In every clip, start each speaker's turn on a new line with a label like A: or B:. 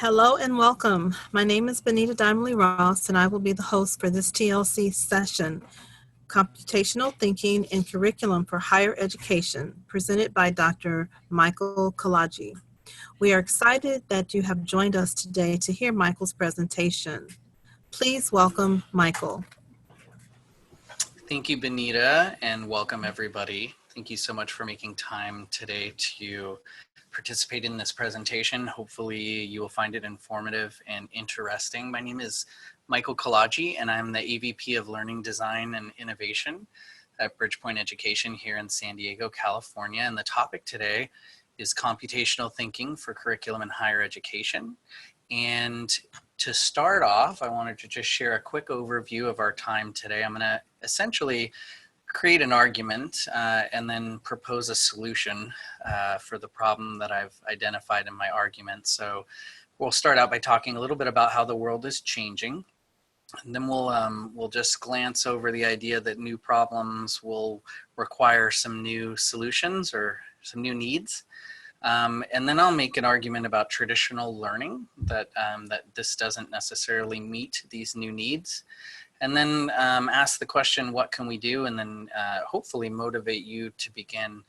A: Hello and welcome. My name is Benita Dimely Ross, and I will be the host for this TLC session, Computational Thinking and Curriculum for Higher Education, presented by Dr. Michael Kalaji. We are excited that you have joined us today to hear Michael's presentation. Please welcome Michael.
B: Thank you, Benita, and welcome everybody. Thank you so much for making time today to participate in this presentation. Hopefully you will find it informative and interesting. My name is Michael Kalaji, and I'm the EVP of Learning Design and Innovation at Bridgepoint Education here in San Diego, California. And the topic today is computational thinking for curriculum in higher education. And to start off, I wanted to just share a quick overview of our time today. I'm going to essentially create an argument and then propose a solution for the problem that I've identified in my argument. So we'll start out by talking a little bit about how the world is changing. And then we'll just glance over the idea that new problems will require some new solutions or some new needs. And then I'll make an argument about traditional learning, that this doesn't necessarily meet these new needs. And then ask the question, what can we do? And then hopefully motivate you to begin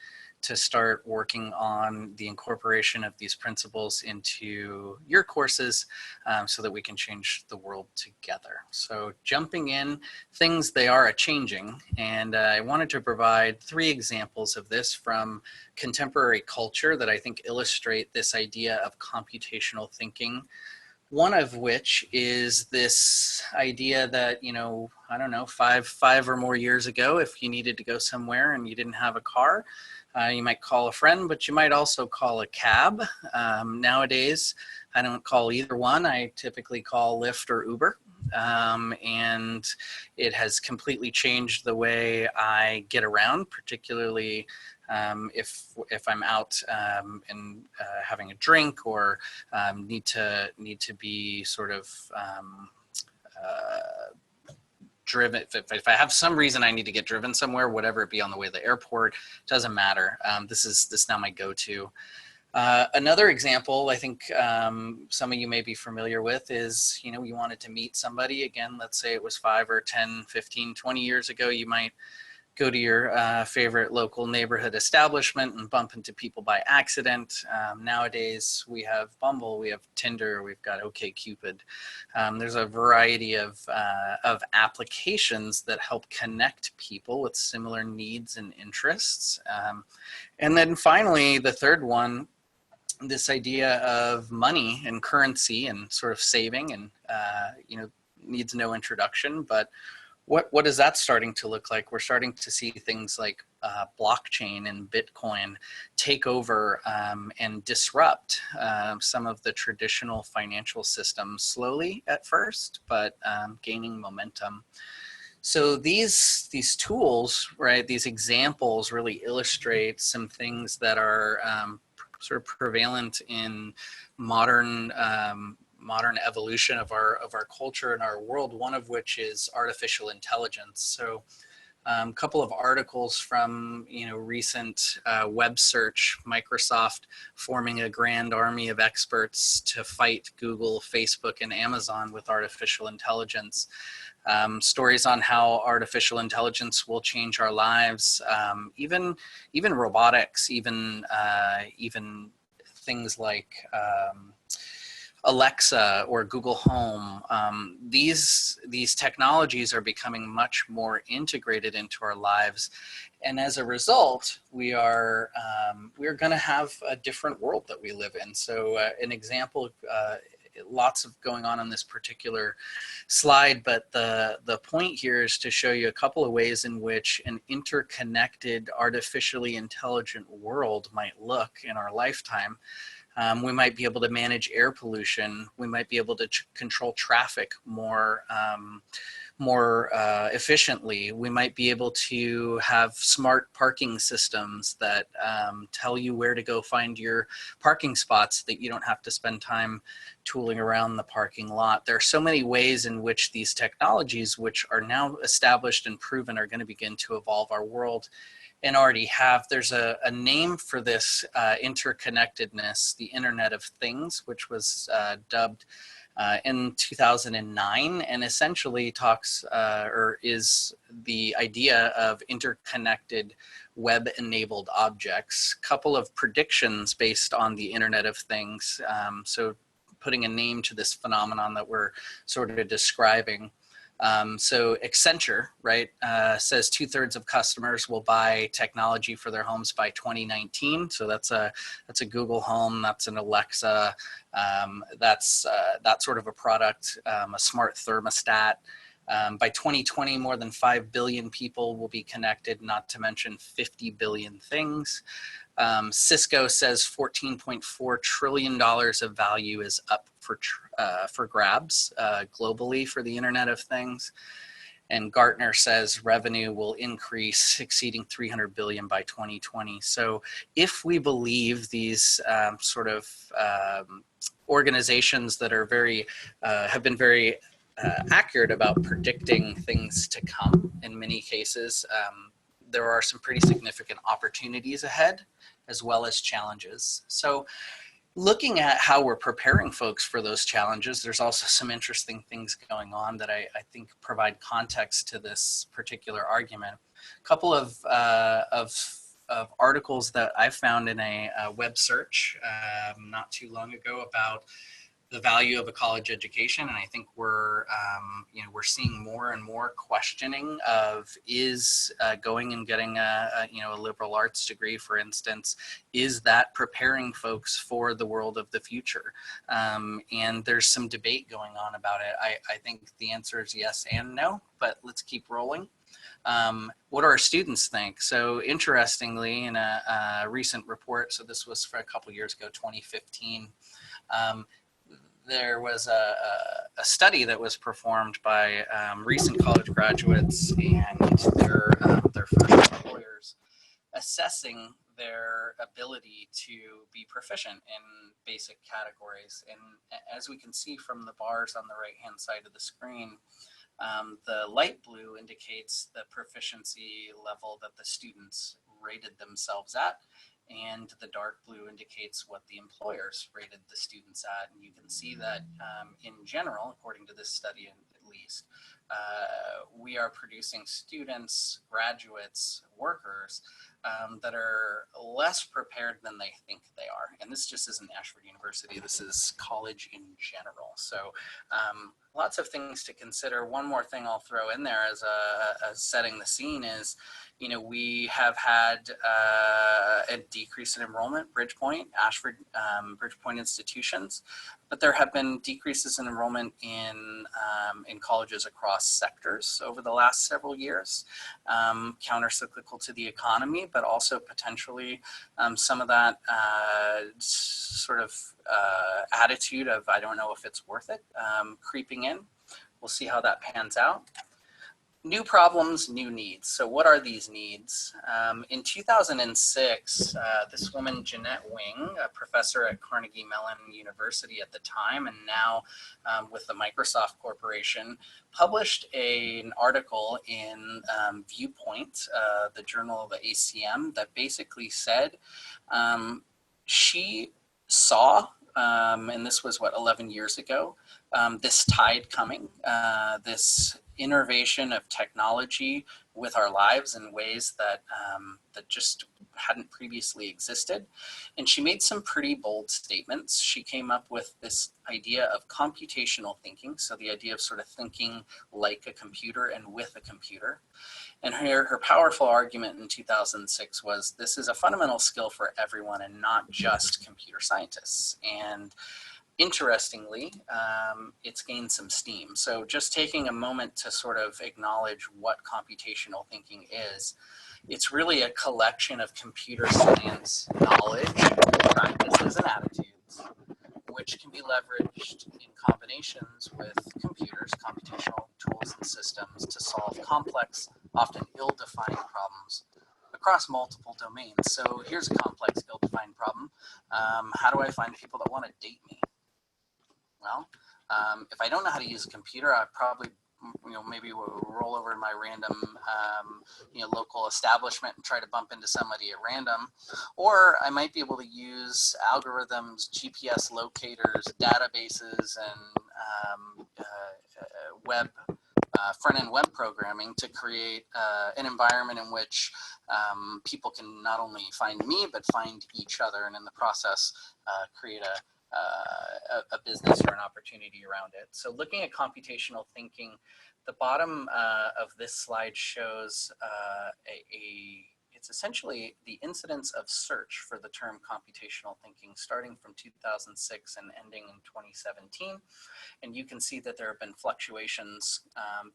B: to start working on the incorporation of these principles into your courses so that we can change the world together. So jumping in, things they are a-changing. And I wanted to provide 3 examples of this from contemporary culture that I think illustrate this idea of computational thinking. One of which is this idea that, I don't know, five or more years ago, if you needed to go somewhere and you didn't have a car, you might call a friend, but you might also call a cab. Nowadays, I don't call either one. I typically call Lyft or Uber. And it has completely changed the way I get around, particularly if I'm out and having a drink or need to be sort of driven. If I have some reason I need to get driven somewhere, whatever it be, on the way to the airport, doesn't matter. This is now my go-to. Another example I think some of you may be familiar with is, you wanted to meet somebody. Again, let's say it was 5 or 10, 15, 20 years ago, you might go to your favorite local neighborhood establishment and bump into people by accident. Nowadays, we have Bumble, we have Tinder, we've got OkCupid. There's a variety of applications that help connect people with similar needs and interests. And then finally, the third one, this idea of money and currency and sort of saving and, needs no introduction, but what is that starting to look like? We're starting to see things like blockchain and Bitcoin take over and disrupt some of the traditional financial systems slowly at first, but gaining momentum. So these tools, right, these examples really illustrate some things that are sort of prevalent in modern evolution of our culture and our world, one of which is artificial intelligence. So a couple of articles from recent web search, Microsoft forming a grand army of experts to fight Google, Facebook, and Amazon with artificial intelligence. Stories on how artificial intelligence will change our lives, even robotics, even things like Alexa or Google Home. These technologies are becoming much more integrated into our lives, and as a result, we are going to have a different world that we live in. So an example, lots of going on this particular slide, but the point here is to show you a couple of ways in which an interconnected, artificially intelligent world might look in our lifetime. We might be able to manage air pollution. We might be able to control traffic more efficiently. We might be able to have smart parking systems that tell you where to go find your parking spots so that you don't have to spend time tooling around the parking lot. There are so many ways in which these technologies, which are now established and proven, are going to begin to evolve our world. and already have. There's a name for this interconnectedness, the Internet of Things, which was dubbed in 2009, and essentially talks or is the idea of interconnected web-enabled objects. Couple of predictions based on the Internet of Things. So putting a name to this phenomenon that we're sort of describing. So Accenture, right, says 2/3 of customers will buy technology for their homes by 2019. So that's a Google Home, that's an Alexa, that's that sort of a product, a smart thermostat. By 2020, more than 5 billion people will be connected, not to mention 50 billion things. Cisco says $14.4 trillion of value is up for grabs globally for the Internet of Things. And Gartner says revenue will increase, exceeding 300 billion by 2020. So if we believe these sort of organizations that are very, have been very accurate about predicting things to come in many cases, there are some pretty significant opportunities ahead as well as challenges. So looking at how we're preparing folks for those challenges, there's also some interesting things going on that I think provide context to this particular argument. A couple of articles that I found in a web search not too long ago about the value of a college education, and I think we're seeing more and more questioning of is going and getting a liberal arts degree, for instance, is that preparing folks for the world of the future? And there's some debate going on about it. I think the answer is yes and no, but let's keep rolling. What do our students think? So interestingly, in a recent report, so this was for a couple years ago, 2015, there was a study that was performed by recent college graduates and their first employers, assessing their ability to be proficient in basic categories. And as we can see from the bars on the right-hand side of the screen, the light blue indicates the proficiency level that the students rated themselves at, and the dark blue indicates what the employers rated the students at. And you can see that in general, according to this study at least, we are producing students, graduates, workers that are less prepared than they think they are. And this just isn't Ashford University, this is college in general. So lots of things to consider. One more thing I'll throw in there as setting the scene is, we have had a decrease in enrollment, Bridgepoint, Ashford, Bridgepoint institutions, but there have been decreases in enrollment in colleges across sectors over the last several years, counter-cyclical to the economy, but also potentially some of that sort of attitude of, I don't know if it's worth it, creeping in. We'll see how that pans out. New problems, new needs. So what are these needs? In 2006, this woman, Jeanette Wing, a professor at Carnegie Mellon University at the time, and now with the Microsoft Corporation, published an article in Viewpoint, the journal of the ACM, that basically said she saw, and this was 11 years ago, this tide coming, this innovation of technology with our lives in ways that that just hadn't previously existed. And she made some pretty bold statements. She came up with this idea of computational thinking, so the idea of sort of thinking like a computer and with a computer. And her powerful argument in 2006 was, this is a fundamental skill for everyone and not just computer scientists. And interestingly, it's gained some steam. So just taking a moment to sort of acknowledge what computational thinking is, it's really a collection of computer science knowledge, practices, and attitudes, which can be leveraged in combinations with computers, computational tools and systems to solve complex, often ill-defined problems across multiple domains. So here's a complex, ill-defined problem. How do I find people that want to date me? Well, if I don't know how to use a computer, I probably maybe we'll roll over to my random, local establishment and try to bump into somebody at random. Or I might be able to use algorithms, GPS locators, databases, and web front-end web programming to create an environment in which people can not only find me, but find each other, and in the process create a business or an opportunity around it. So looking at computational thinking, the bottom of this slide shows it's essentially the incidence of search for the term computational thinking starting from 2006 and ending in 2017. And you can see that there have been fluctuations,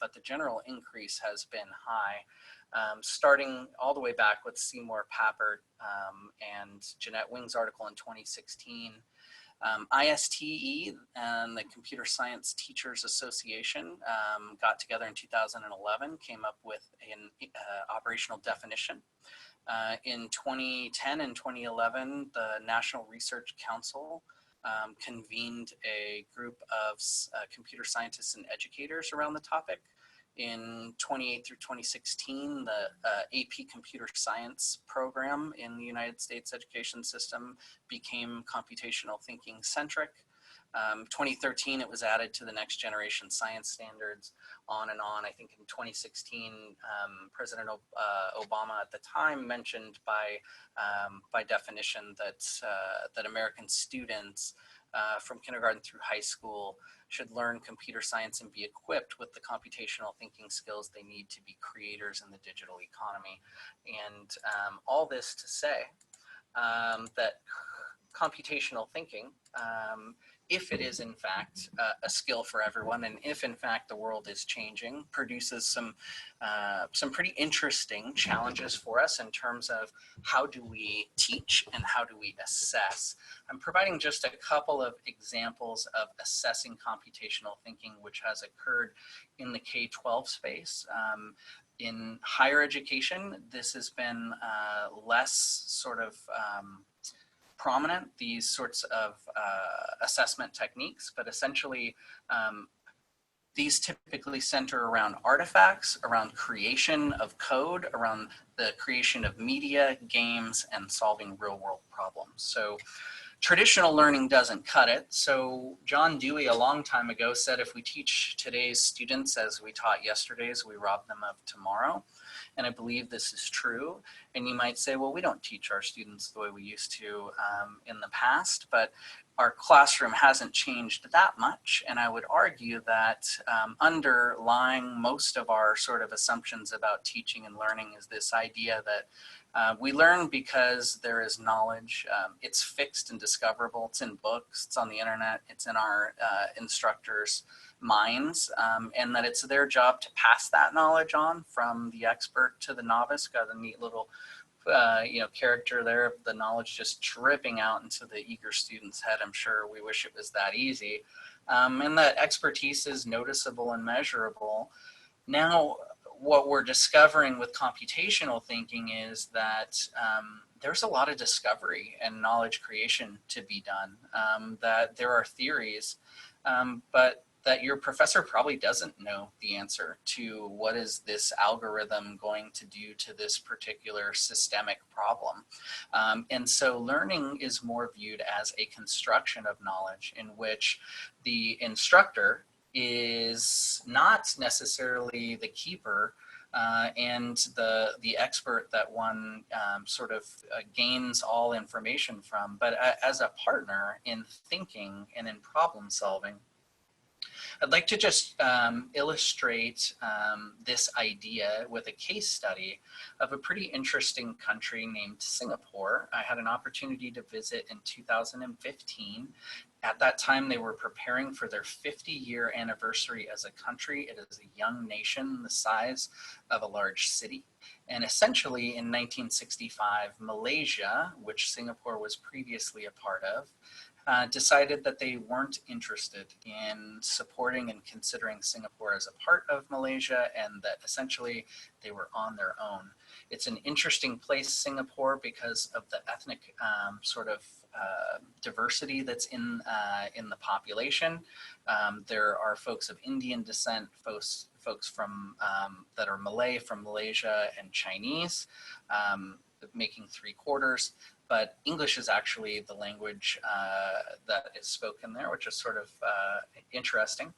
B: but the general increase has been high. Starting all the way back with Seymour Papert and Jeanette Wing's article in 2016, ISTE and the Computer Science Teachers Association got together in 2011, came up with an operational definition. In 2010 and 2011, the National Research Council convened a group of computer scientists and educators around the topic. In 2008 through 2016, the AP Computer Science program in the United States education system became computational thinking centric. 2013, it was added to the next generation science standards, on and on. I think in 2016, President Obama at the time mentioned by definition that American students from kindergarten through high school should learn computer science and be equipped with the computational thinking skills they need to be creators in the digital economy. And all this to say that computational thinking, if it is in fact a skill for everyone, and if in fact the world is changing, produces some pretty interesting challenges for us in terms of how do we teach and how do we assess. I'm providing just a couple of examples of assessing computational thinking which has occurred in the K-12 space. In higher education, this has been less sort of prominent, these sorts of assessment techniques, but essentially these typically center around artifacts, around creation of code, around the creation of media, games, and solving real world problems. So traditional learning doesn't cut it. So John Dewey a long time ago said, if we teach today's students as we taught yesterday's, we rob them of tomorrow. And I believe this is true. And you might say, well, we don't teach our students the way we used to in the past, but our classroom hasn't changed that much. And I would argue that underlying most of our sort of assumptions about teaching and learning is this idea that we learn because there is knowledge. It's fixed and discoverable. It's in books, it's on the internet, it's in our instructors' minds, and that it's their job to pass that knowledge on from the expert to the novice. Got a neat little character there of the knowledge just dripping out into the eager student's head. I'm sure we wish it was that easy. And that expertise is noticeable and measurable. Now, what we're discovering with computational thinking is that there's a lot of discovery and knowledge creation to be done, that there are theories, but that your professor probably doesn't know the answer to what is this algorithm going to do to this particular systemic problem. And so learning is more viewed as a construction of knowledge in which the instructor is not necessarily the keeper and the expert that one sort of gains all information from, but as a partner in thinking and in problem solving. I'd like to just illustrate this idea with a case study of a pretty interesting country named Singapore. I had an opportunity to visit in 2015. At that time, they were preparing for their 50-year anniversary as a country. It is a young nation the size of a large city. And essentially in 1965, Malaysia, which Singapore was previously a part of, decided that they weren't interested in supporting and considering Singapore as a part of Malaysia, and that essentially they were on their own. It's an interesting place, Singapore, because of the ethnic sort of diversity that's in the population. There are folks of Indian descent, folks from that are Malay from Malaysia and Chinese, making 3/4. But English is actually the language that is spoken there, which is sort of interesting.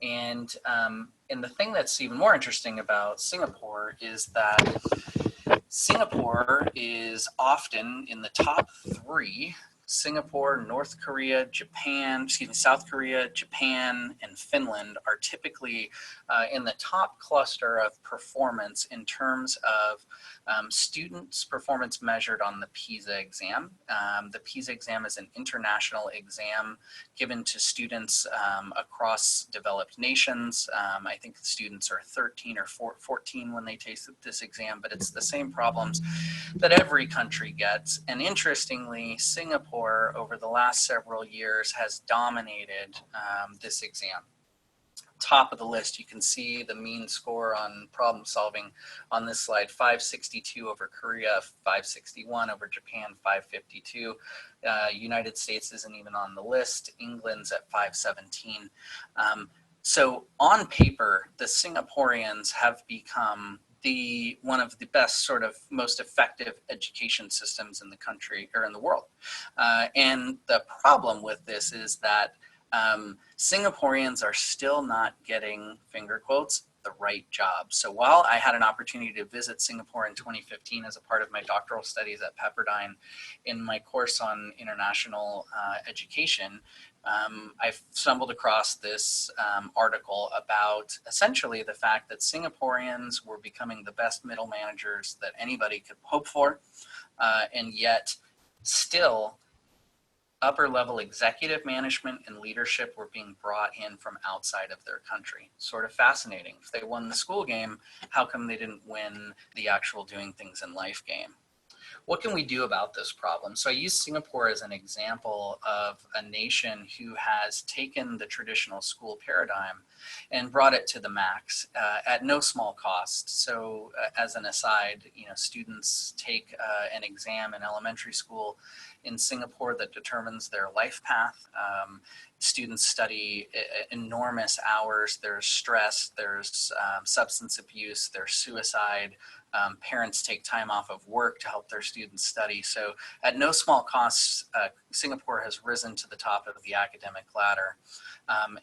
B: And the thing that's even more interesting about Singapore is that Singapore is often in the top 3. Singapore, North Korea, South Korea, Japan, and Finland are typically in the top cluster of performance in terms of students' performance measured on the PISA exam. The PISA exam is an international exam given to students across developed nations. I think the students are 13 or 14 when they take this exam, but it's the same problems that every country gets. And interestingly, Singapore over the last several years has dominated this exam. Top of the list, you can see the mean score on problem solving on this slide: 562 over Korea, 561 over Japan, 552. United States isn't even on the list. England's at 517. So on paper, the Singaporeans have become one of the best, sort of most effective education systems in the country or in the world. And the problem with this is that Singaporeans are still not getting, finger quotes, the right job. So while I had an opportunity to visit Singapore in 2015 as a part of my doctoral studies at Pepperdine in my course on international education, I stumbled across this article about essentially the fact that Singaporeans were becoming the best middle managers that anybody could hope for, and yet still upper level executive management and leadership were being brought in from outside of their country. Sort of fascinating. If they won the school game, how come they didn't win the actual doing things in life game? What can we do about this problem? So I use Singapore as an example of a nation who has taken the traditional school paradigm and brought it to the max at no small cost. So as an aside, students take an exam in elementary school in Singapore that determines their life path. Students study enormous hours. There's stress, there's substance abuse, there's suicide. Parents take time off of work to help their students study. So at no small cost, Singapore has risen to the top of the academic ladder,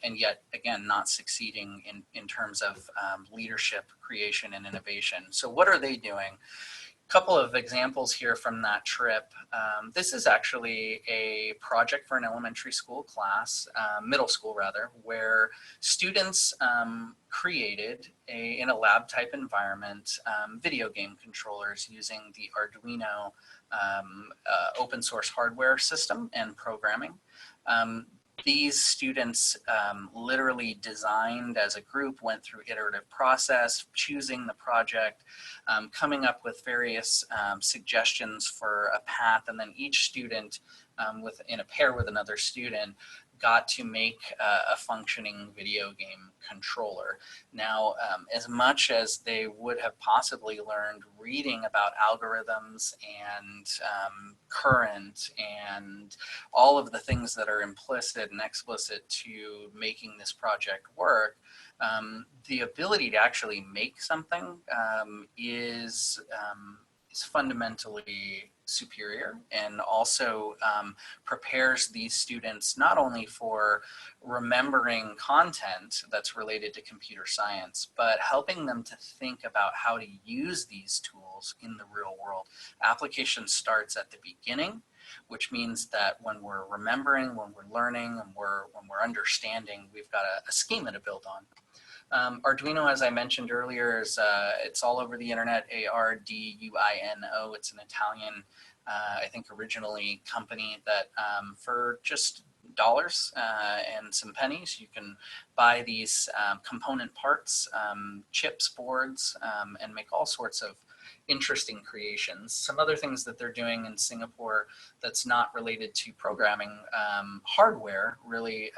B: and yet, again, not succeeding in terms of leadership, creation, and innovation. So what are they doing? Couple of examples here from that trip. This is actually a project for an elementary school class, middle school rather, where students created in a lab type environment video game controllers using the Arduino open source hardware system and programming. These students literally designed as a group, went through iterative process, choosing the project, coming up with various suggestions for a path, and then each student in a pair with another student got to make a functioning video game controller. Now, as much as they would have possibly learned reading about algorithms and current and all of the things that are implicit and explicit to making this project work, the ability to actually make something is fundamentally superior, and also prepares these students not only for remembering content that's related to computer science, but helping them to think about how to use these tools in the real world. Application starts at the beginning, which means that when we're remembering, when we're learning, and when we're understanding, we've got a schema to build on. Arduino, as I mentioned earlier, is it's all over the internet. Arduino. It's an Italian, I think, originally company that for just dollars and some pennies, you can buy these component parts, chips, boards, and make all sorts of interesting creations. Some other things that they're doing in Singapore that's not related to programming hardware really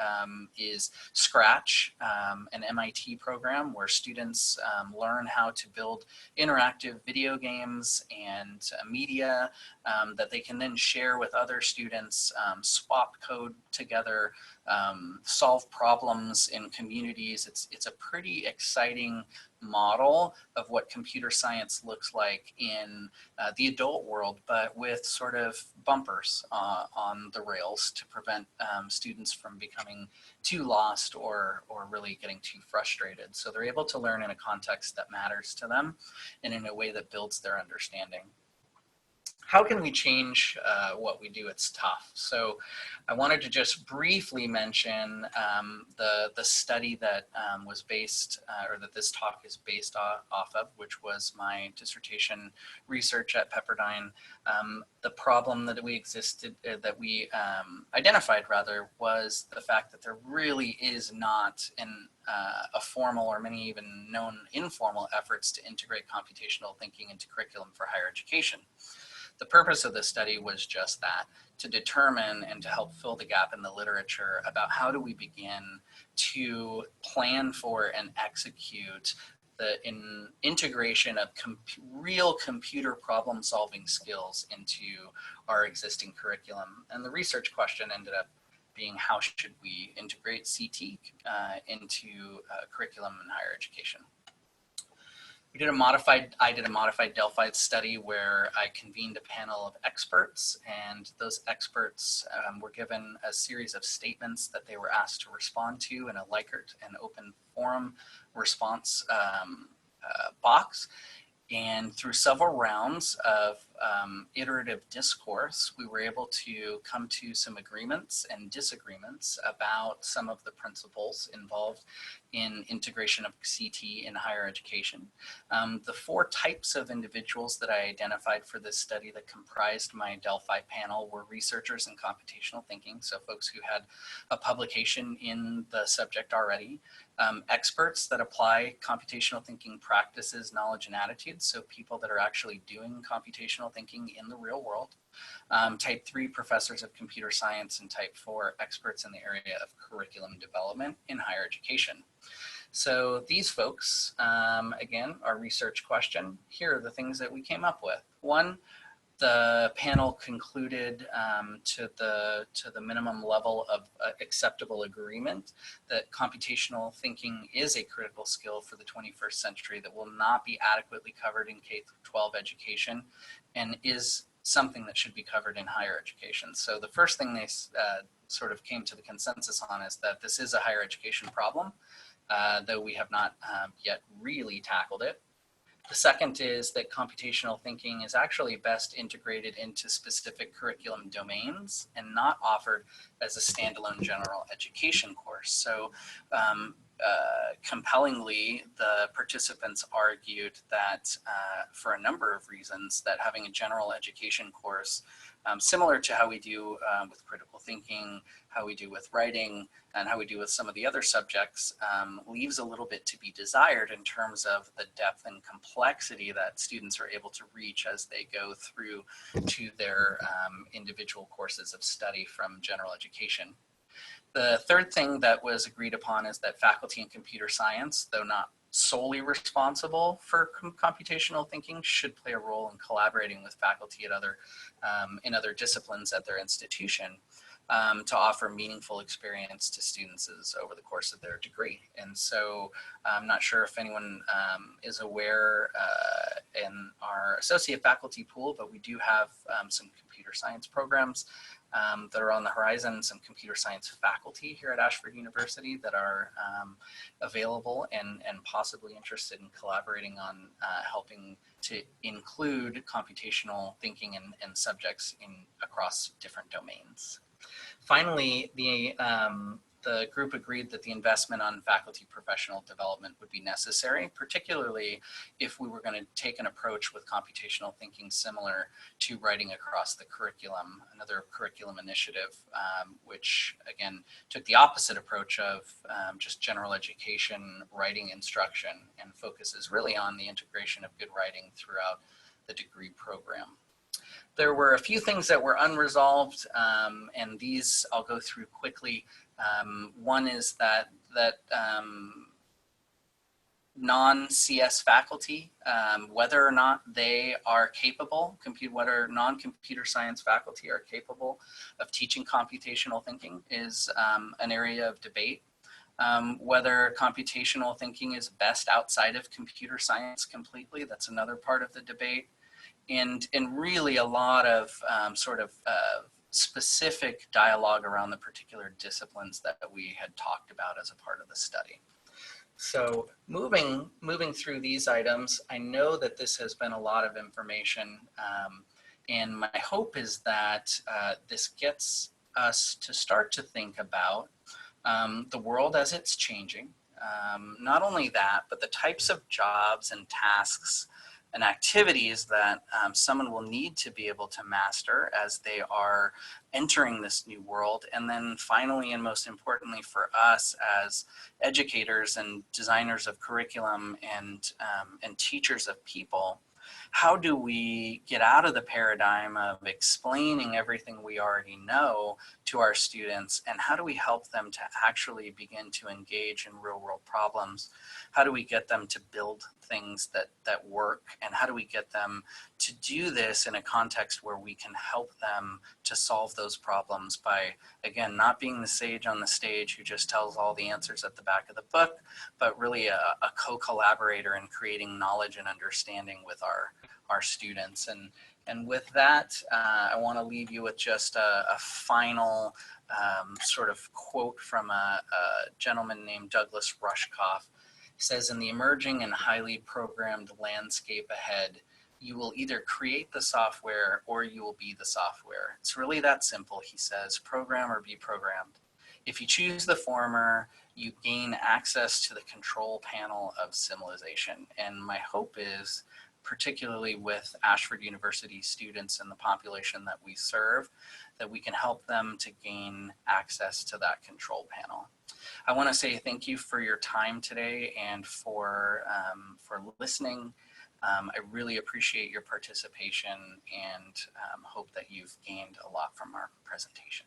B: is Scratch, an MIT program where students learn how to build interactive video games and media that they can then share with other students, swap code together, solve problems in communities. It's a pretty exciting model of what computer science looks like in the adult world, but with sort of bumpers on the rails to prevent students from becoming too lost or really getting too frustrated. So they're able to learn in a context that matters to them and in a way that builds their understanding. How can we change what we do? It's tough. So I wanted to just briefly mention the study that was based, or that this talk is based off of, which was my dissertation research at Pepperdine. The problem that we identified rather, was the fact that there really is not a formal, or many even known informal efforts to integrate computational thinking into curriculum for higher education. The purpose of this study was just that, to determine and to help fill the gap in the literature about how do we begin to plan for and execute the integration of real computer problem solving skills into our existing curriculum. And the research question ended up being, how should we integrate CT into curriculum in higher education? I did a modified Delphi study where I convened a panel of experts, and those experts were given a series of statements that they were asked to respond to in a Likert and open forum response box. And through several rounds of iterative discourse, we were able to come to some agreements and disagreements about some of the principles involved in integration of CT in higher education. The 4 types of individuals that I identified for this study that comprised my Delphi panel were researchers in computational thinking, so folks who had a publication in the subject already, experts that apply computational thinking practices, knowledge, and attitudes, so people that are actually doing computational thinking in the real world, type 3 professors of computer science, and type 4 experts in the area of curriculum development in higher education. So these folks, again, our research question, here are the things that we came up with. 1, the panel concluded to the minimum level of acceptable agreement that computational thinking is a critical skill for the 21st century that will not be adequately covered in K-12 education, and is something that should be covered in higher education. So the first thing they sort of came to the consensus on is that this is a higher education problem, though we have not yet really tackled it. The second is that computational thinking is actually best integrated into specific curriculum domains and not offered as a standalone general education course. So compellingly, the participants argued that for a number of reasons, that having a general education course, similar to how we do with critical thinking, how we do with writing, and how we do with some of the other subjects, leaves a little bit to be desired in terms of the depth and complexity that students are able to reach as they go through to their individual courses of study from general education. The third thing that was agreed upon is that faculty in computer science, though not solely responsible for computational thinking, should play a role in collaborating with faculty at in other disciplines at their institution to offer meaningful experience to students over the course of their degree. And so I'm not sure if anyone is aware in our associate faculty pool, but we do have some computer science programs that are on the horizon, some computer science faculty here at Ashford University that are available and possibly interested in collaborating on helping to include computational thinking and subjects across different domains. Finally, the group agreed that the investment on faculty professional development would be necessary, particularly if we were going to take an approach with computational thinking similar to writing across the curriculum, another curriculum initiative, which again took the opposite approach of just general education writing instruction and focuses really on the integration of good writing throughout the degree program. There were a few things that were unresolved, and these I'll go through quickly. One is that non-CS faculty, whether or not they are capable, whether non-computer science faculty are capable of teaching computational thinking is an area of debate. Whether computational thinking is best outside of computer science completely, that's another part of the debate. And really a lot of specific dialogue around the particular disciplines that we had talked about as a part of the study. So moving through these items, I know that this has been a lot of information, and my hope is that this gets us to start to think about the world as it's changing. Not only that, but the types of jobs and tasks and activities that someone will need to be able to master as they are entering this new world. And then finally, and most importantly for us as educators and designers of curriculum and teachers of people, how do we get out of the paradigm of explaining everything we already know to our students, and how do we help them to actually begin to engage in real world problems? How do we get them to build things that work, and how do we get them to do this in a context where we can help them to solve those problems by, again, not being the sage on the stage who just tells all the answers at the back of the book, but really a co-collaborator in creating knowledge and understanding with our students. And with that, I want to leave you with just a final sort of quote from a gentleman named Douglas Rushkoff. He says, "In the emerging and highly programmed landscape ahead, you will either create the software or you will be the software. It's really that simple," he says, "program or be programmed. If you choose the former, you gain access to the control panel of civilization." And my hope is, particularly with Ashford University students and the population that we serve, that we can help them to gain access to that control panel. I want to say thank you for your time today and for listening. I really appreciate your participation and hope that you've gained a lot from our presentation.